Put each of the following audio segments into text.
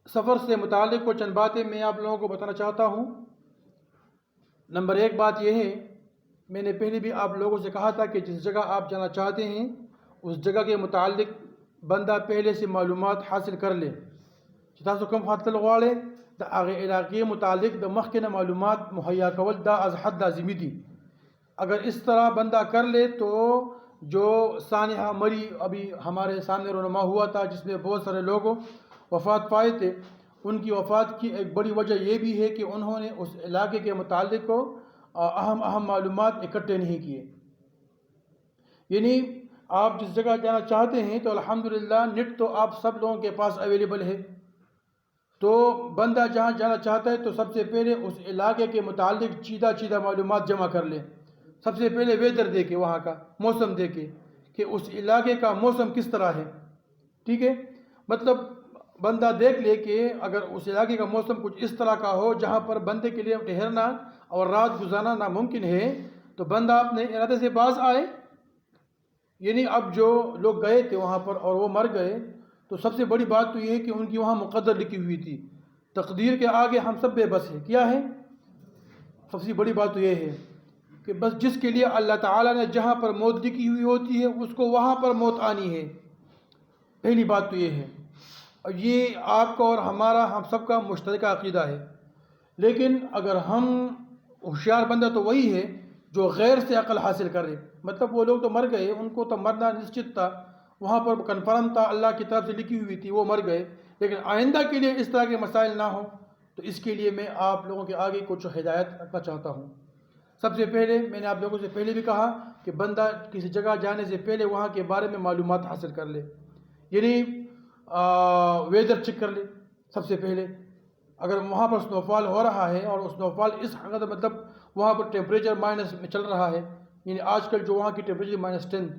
سفر سے متعلق کو چند باتیں میں آپ لوگوں کو بتانا چاہتا ہوں۔ نمبر ایک بات یہ ہے، میں نے پہلے بھی آپ لوگوں سے کہا تھا کہ جس جگہ آپ جانا چاہتے ہیں اس جگہ کے متعلق بندہ پہلے سے معلومات حاصل کر لے۔ چې تاسو کوم خواته تلل غواړئ د هغې علاقې متعلق د مخکې نه معلومات مہیا کول دا از حد لازمی دي۔ اگر اس طرح بندہ کر لے تو جو سانحہ مری ابھی ہمارے سامنے رونما ہوا تھا جس میں بہت سارے لوگ وفات پائے تھے، ان کی وفات کی ایک بڑی وجہ یہ بھی ہے کہ انہوں نے اس علاقے کے متعلق اہم معلومات اکٹھے نہیں کیے۔ یعنی آپ جس جگہ جانا چاہتے ہیں تو الحمدللہ نیٹ تو آپ سب لوگوں کے پاس اویلیبل ہے، تو بندہ جہاں جانا چاہتا ہے تو سب سے پہلے اس علاقے کے متعلق چیدہ معلومات جمع کر لیں۔ سب سے پہلے ویدر دیکھے، وہاں کا موسم دیکھے کہ اس علاقے کا موسم کس طرح ہے، ٹھیک ہے؟ مطلب بندہ دیکھ لے کہ اگر اس علاقے کا موسم کچھ اس طرح کا ہو جہاں پر بندے کے لیے ٹھہرنا اور رات گزارنا ناممکن ہے تو بندہ اپنے ارادے سے باز آئے۔ یعنی اب جو لوگ گئے تھے وہاں پر اور وہ مر گئے تو سب سے بڑی بات تو یہ ہے کہ ان کی وہاں مقدر لکھی ہوئی تھی، تقدیر کے آگے ہم سب بے بس ہیں۔ کیا ہے؟ سب سے بڑی بات تو یہ ہے کہ بس جس کے لیے اللہ تعالیٰ نے جہاں پر موت لکھی ہوئی ہوتی ہے اس کو وہاں پر موت آنی ہے۔ پہلی بات تو یہ ہے، اور یہ آپ کا اور ہمارا ہم سب کا مشترکہ عقیدہ ہے۔ لیکن اگر ہم ہوشیار بندہ تو وہی ہے جو غیر سے عقل حاصل کرے، مطلب وہ لوگ تو مر گئے، ان کو تو مرنا نشچت تھا، وہاں پر کنفرم تھا، اللہ کی طرف سے لکھی ہوئی تھی، وہ مر گئے۔ لیکن آئندہ کے لیے اس طرح کے مسائل نہ ہوں تو اس کے لیے میں آپ لوگوں کے آگے کچھ ہدایت رکھنا چاہتا ہوں۔ سب سے پہلے میں نے آپ لوگوں سے پہلے بھی کہا کہ بندہ کسی جگہ جانے سے پہلے وہاں کے بارے میں معلومات حاصل کر لے، یعنی ویدر چیک کر لے سب سے پہلے۔ اگر وہاں پر سنو فال ہو رہا ہے اور سنو فال اس حد مطلب وہاں پر ٹیمپریچر مائنس میں چل رہا ہے، یعنی آج کل جو وہاں کی ٹیمپریچر -10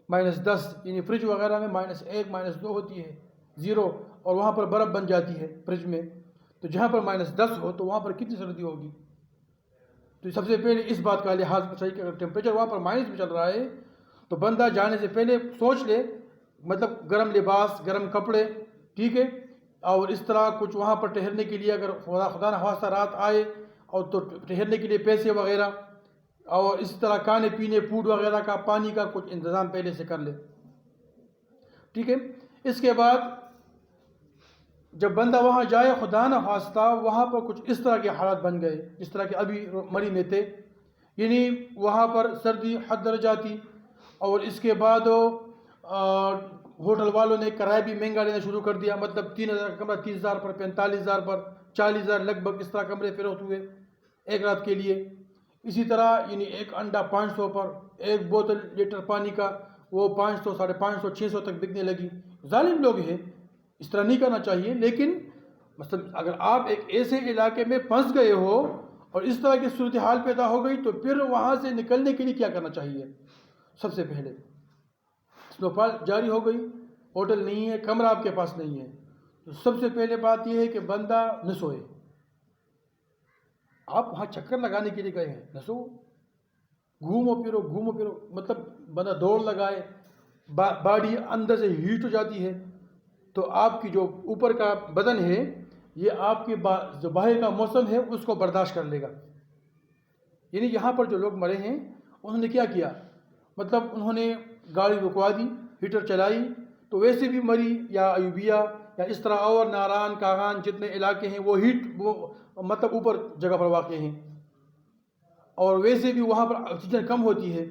-10 یعنی فریج وغیرہ میں -1 -2 ہوتی ہے، 0، اور وہاں پر برف بن جاتی ہے فریج میں، تو جہاں پر -10 ہو تو وہاں پر کتنی سردی ہوگی؟ تو سب سے پہلے اس بات کا لحاظ چاہیے کہ اگر ٹیمپریچر وہاں پر مائنس میں چل رہا ہے تو بندہ جانے سے پہلے سوچ لے، مطلب گرم لباس، گرم کپڑے، ٹھیک ہے؟ اور اس طرح کچھ وہاں پر ٹھہرنے کے لیے اگر خدا نخواستہ رات آئے اور تو ٹھہرنے کے لیے پیسے وغیرہ، اور اس طرح کھانے پینے فوڈ وغیرہ کا، پانی کا کچھ انتظام پہلے سے کر لے، ٹھیک ہے؟ اس کے بعد جب بندہ وہاں جائے، خدا نخواستہ وہاں پر کچھ اس طرح کے حالات بن گئے جس طرح کہ ابھی مری میں تھے، یعنی وہاں پر سردی حد درجہ تھی، اور اس کے بعد ہوٹل والوں نے کرایہ بھی مہنگا لینا شروع کر دیا، مطلب 3000 کا کمرہ 30,000 پر، 45,000 پر، 40,000 لگ بھگ اس طرح کمرے فروخت ہوئے ایک رات کے لیے۔ اسی طرح یعنی ایک انڈا 500 پر، ایک بوتل لیٹر پانی کا وہ 500، 550، 600 تک بکنے لگی۔ ظالم لوگ ہیں، اس طرح نہیں کرنا چاہیے۔ لیکن مثلا اگر آپ ایک ایسے علاقے میں پھنس گئے ہو اور اس طرح کی صورتحال پیدا ہو گئی تو پھر وہاں سے نکلنے کے لیے کیا کرنا چاہیے؟ سب سے پہلے سنو فال جاری ہو گئی، ہوٹل نہیں ہے، کمرہ آپ کے پاس نہیں ہے، تو سب سے پہلے بات یہ ہے کہ بندہ نہ سوئے۔ آپ وہاں چکر لگانے کے لیے گئے ہیں، نہ سو، گھومو پھرو، مطلب بندہ دوڑ لگائے، باڈی اندر سے ہیٹ ہو جاتی ہے، تو آپ کی جو اوپر کا بدن ہے یہ آپ کے جو باہر کا موسم ہے اس کو برداشت کر لے گا۔ یعنی یہاں پر جو لوگ مرے ہیں انہوں نے کیا کیا، مطلب انہوں نے گاڑی رکوا دی، ہیٹر چلائی، تو ویسے بھی مری یا ایوبیہ یا اس طرح اور ناران، کاغان جتنے علاقے ہیں وہ ہیٹ مطلب اوپر جگہ پر واقع ہیں، اور ویسے بھی وہاں پر آکسیجن کم ہوتی ہے،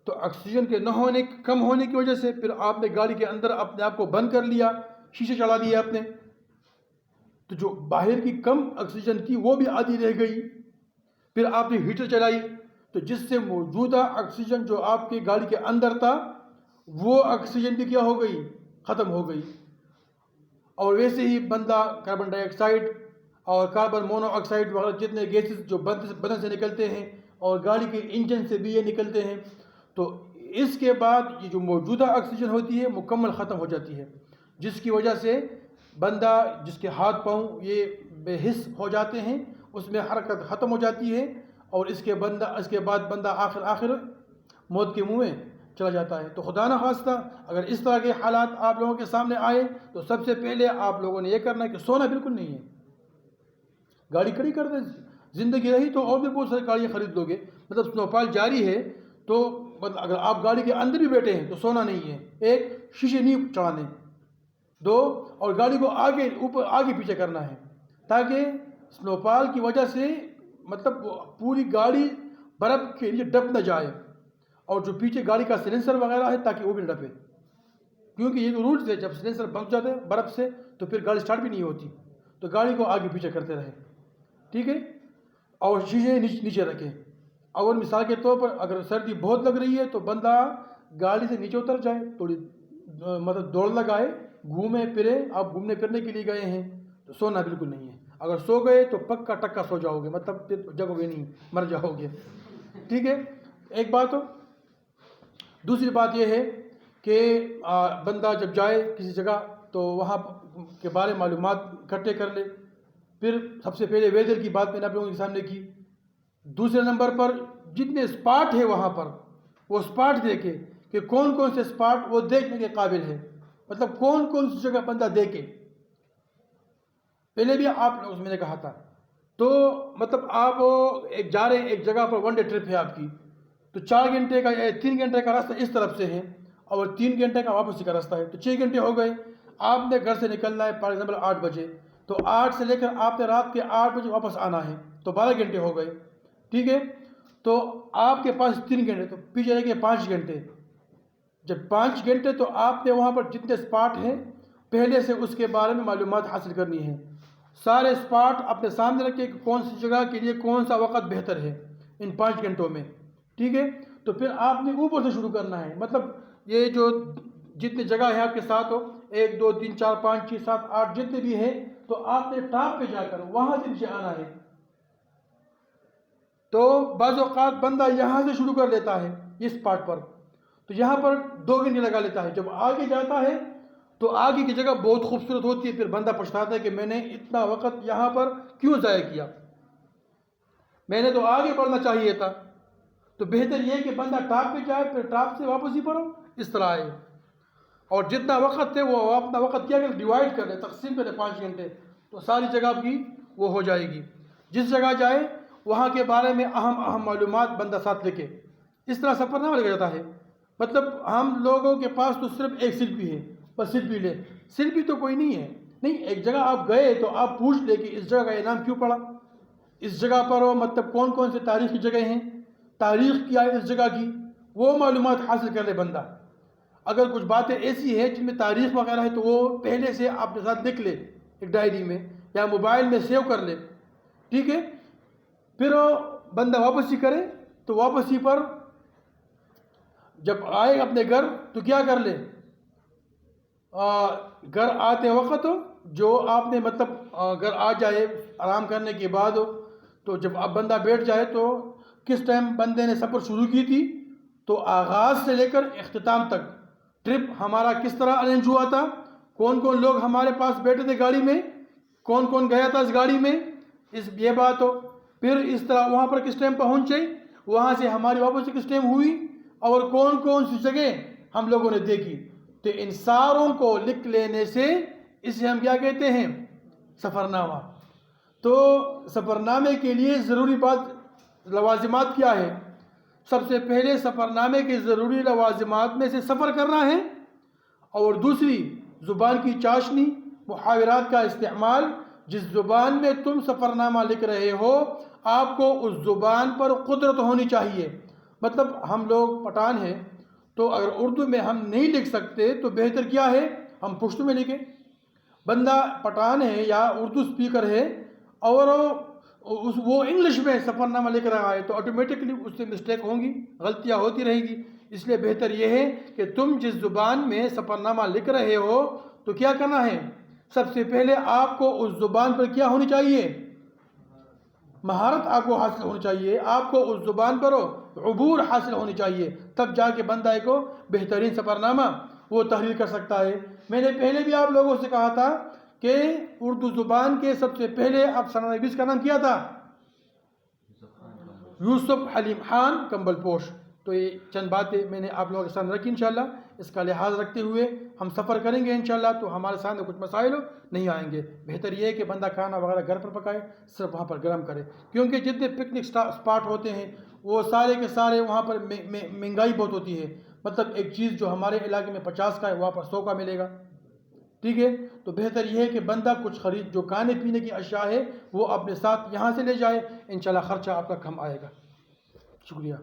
تو آکسیجن کے کم ہونے کی وجہ سے پھر آپ نے گاڑی کے اندر اپنے آپ کو بند کر لیا، شیشے چلا دیے آپ نے، تو جو باہر کی کم آکسیجن تھی وہ بھی آدھی رہ گئی۔ پھر آپ نے ہیٹر چلائی تو جس سے موجودہ آکسیجن جو آپ کی گاڑی کے اندر تھا وہ آکسیجن بھی کیا ہو گئی، ختم ہو گئی۔ اور ویسے ہی بندہ کاربن ڈائی آکسائڈ اور کاربن مونو آکسائڈ وغیرہ جتنے گیسز جو بدن سے نکلتے ہیں اور گاڑی کے انجن سے بھی یہ نکلتے ہیں، تو اس کے بعد یہ جو موجودہ آکسیجن ہوتی ہے مکمل ختم ہو جاتی ہے، جس کی وجہ سے بندہ جس کے ہاتھ پاؤں یہ بے حس ہو جاتے ہیں، اس میں حرکت ختم ہو جاتی ہے، اور اس کے بعد بندہ آخر موت کے منہ میں چلا جاتا ہے۔ تو خدا نہ خواستہ اگر اس طرح کے حالات آپ لوگوں کے سامنے آئے تو سب سے پہلے آپ لوگوں نے یہ کرنا ہے کہ سونا بالکل نہیں ہے، گاڑی کھڑی کر دیں، زندگی رہی تو اور بھی بہت ساری گاڑیاں خرید لو گے، مطلب سنوفال جاری ہے تو مطلب اگر آپ گاڑی کے اندر بھی بیٹھے ہیں تو سونا نہیں ہے، ایک شیشے نہیں چڑھانے، دو اور گاڑی کو آگے اوپر آگے پیچھے کرنا ہے تاکہ سنوفال کی وجہ سے مطلب پوری گاڑی برف کے لیے ڈب نہ جائے، اور جو پیچھے گاڑی کا سلنسر وغیرہ ہے تاکہ وہ بھی نہ ڈبے، کیونکہ یہ جو رولز ہے جب سلنسر بند جاتے ہیں برف سے تو پھر گاڑی سٹارٹ بھی نہیں ہوتی، تو گاڑی کو آگے پیچھے کرتے رہے، ٹھیک ہے، اور شیشے نیچے رکھیں۔ اور مثال کے طور پر اگر سردی بہت لگ رہی ہے تو بندہ گاڑی سے نیچے اتر جائے، تھوڑی مطلب دوڑ لگائے، گھومے پھرے، آپ گھومنے پھرنے کے لیے گئے ہیں تو سونا بالکل نہیں ہے، اگر سو گئے تو پکا ٹکا سو جاؤ گے، مطلب پھر جگو گے نہیں، مر جاؤ گے، ٹھیک ہے، ایک بات ہو۔ دوسری بات یہ ہے کہ بندہ جب جائے کسی جگہ تو وہاں کے بارے معلومات اکٹھے کر لے، پھر سب سے پہلے ویدر کی بات میں نے آپ لوگوں کے سامنے کی، دوسرے نمبر پر جتنے اسپاٹ ہے وہاں پر وہ اسپاٹ دیکھے کہ کون کون سے اسپاٹ وہ دیکھنے کے قابل ہے، مطلب کون کون سی جگہ بندہ دیکھے، پہلے بھی آپ اس میں نے کہا تھا، تو مطلب آپ ایک جا رہے ہیں ایک جگہ پر 1 ڈے ٹرپ ہے آپ کی، تو 4 گھنٹے کا یا 3 گھنٹے کا راستہ اس طرف سے ہے اور 3 گھنٹے کا واپسی کا راستہ ہے، تو 6 گھنٹے ہو گئے، آپ نے گھر سے نکلنا ہے فار ایگزامپل 8 بجے، تو 8 سے لے کر آپ نے رات کے 8 بجے واپس آنا ہے، تو 12 گھنٹے ہو گئے، ٹھیک ہے، تو آپ کے پاس 3 گھنٹے، تو پیچھے رہ گئے 5 گھنٹے، جب 5 گھنٹے تو آپ نے وہاں پر جتنے اسپاٹ ہیں پہلے سے اس کے بارے میں معلومات حاصل کرنی ہے، سارے اسپاٹ اپنے سامنے رکھے کہ کون سی جگہ کے لیے کون سا وقت بہتر ہے ان 5 گھنٹوں میں، ٹھیک ہے، تو پھر آپ نے اوپر سے شروع کرنا ہے، مطلب یہ جو جتنی جگہ ہے آپ کے ساتھ ہو 1 2 3 4 5 6 7 8 جتنے بھی ہیں، تو آپ نے ٹاپ پہ جا کر وہاں سے نیچے آنا ہے، تو بعض اوقات بندہ یہاں سے شروع کر لیتا ہے اس اسپاٹ پر، تو یہاں پر 2 گھنٹے لگا لیتا ہے، جب آگے جاتا ہے تو آگے کی جگہ بہت خوبصورت ہوتی ہے، پھر بندہ پچھتاتا ہے کہ میں نے اتنا وقت یہاں پر کیوں ضائع کیا، میں نے تو آگے بڑھنا چاہیے تھا، تو بہتر یہ کہ بندہ ٹاپ پہ جائے پھر ٹاپ سے واپس ہی پڑھو، اس طرح آئے، اور جتنا وقت ہے وہ اپنا وقت کیا کرے ڈیوائڈ کر لے، تقسیم کرے 5 گھنٹے، تو ساری جگہ کی وہ ہو جائے گی، جس جگہ جائے وہاں کے بارے میں اہم معلومات بندہ ساتھ لے کے اس طرح سفر نہ لگا جاتا ہے، مطلب ہم لوگوں کے پاس تو صرف ایک سلپی ہے، بس سلپی لے، سلپی تو کوئی نہیں ہے، نہیں ایک جگہ آپ گئے تو آپ پوچھ لے کہ اس جگہ کا یہ نام کیوں پڑا، اس جگہ پر مطلب کون کون سے تاریخی جگہ ہیں، تاریخ کیا ہے اس جگہ کی، وہ معلومات حاصل کر لے بندہ، اگر کچھ باتیں ایسی ہیں جن میں تاریخ وغیرہ ہے تو وہ پہلے سے آپ کے ساتھ لکھ لے ایک ڈائری میں یا موبائل میں سیو کر لے، ٹھیک ہے، پھر بندہ واپسی کرے تو واپسی پر جب آئے اپنے گھر تو کیا کر لے، گھر آتے وقت جو آپ نے مطلب گھر آ جائے آرام کرنے کے بعد تو جب اب بندہ بیٹھ جائے تو کس ٹائم بندے نے سفر شروع کی تھی، تو آغاز سے لے کر اختتام تک ٹرپ ہمارا کس طرح ارینج ہوا تھا، کون کون لوگ ہمارے پاس بیٹھے تھے گاڑی میں، کون کون گیا تھا اس گاڑی میں، یہ بات ہو، پھر اس طرح وہاں پر کس ٹائم پہنچے، وہاں سے ہماری واپسی کس ٹائم ہوئی، اور کون کون سی جگہ ہم لوگوں نے دیکھی، تو ان ساروں کو لکھ لینے سے اسے ہم کیا کہتے ہیں، سفر نامہ۔ تو سفر نامے کے لیے ضروری بات لوازمات کیا ہے، سب سے پہلے سفر نامے کے ضروری لوازمات میں سے سفر کرنا ہے، اور دوسری زبان کی چاشنی، محاورات کا استعمال، جس زبان میں تم سفر نامہ لکھ رہے ہو آپ کو اس زبان پر قدرت ہونی چاہیے، مطلب ہم لوگ پٹھان ہیں تو اگر اردو میں ہم نہیں لکھ سکتے تو بہتر کیا ہے ہم پشتو میں لکھیں، بندہ پٹھان ہے یا اردو سپیکر ہے اور وہ انگلش میں سفر نامہ لکھ رہا ہے تو آٹومیٹکلی اس سے مسٹیک ہوں گی، غلطیاں ہوتی رہیں گی، اس لیے بہتر یہ ہے کہ تم جس زبان میں سفر نامہ لکھ رہے ہو تو کیا کرنا ہے، سب سے پہلے آپ کو اس زبان پر کیا ہونی چاہیے، مہارت آپ کو حاصل ہونی چاہیے، آپ کو اس زبان پر عبور حاصل ہونی چاہیے، تب جا کے بندہ کو بہترین سفر نامہ وہ تحریر کر سکتا ہے۔ میں نے پہلے بھی آپ لوگوں سے کہا تھا کہ اردو زبان کے سب سے پہلے افسانہ نویس کا نام کیا تھا، یوسف حلیم خان کمبل پوش، تو یہ چند باتیں میں نے آپ لوگوں کے سامنے رکھی انشاءاللہ. اس کا لحاظ رکھتے ہوئے ہم سفر کریں گے انشاءاللہ تو ہمارے سامنے کچھ مسائل نہیں آئیں گے. بہتر یہ ہے کہ بندہ کھانا وغیرہ گھر پر پکائے، صرف وہاں پر گرم کرے، کیونکہ جتنے پکنک اسپاٹ ہوتے ہیں وہ سارے کے سارے وہاں پر مہنگائی بہت ہوتی ہے. مطلب ایک چیز جو ہمارے علاقے میں 50 کا ہے وہاں پر 100 کا ملے گا. ٹھیک ہے، تو بہتر یہ ہے کہ بندہ کچھ خرید، جو کھانے پینے کی اشیاء ہے وہ اپنے ساتھ یہاں سے لے جائے، انشاءاللہ خرچہ آپ کا کم آئے گا. شکریہ.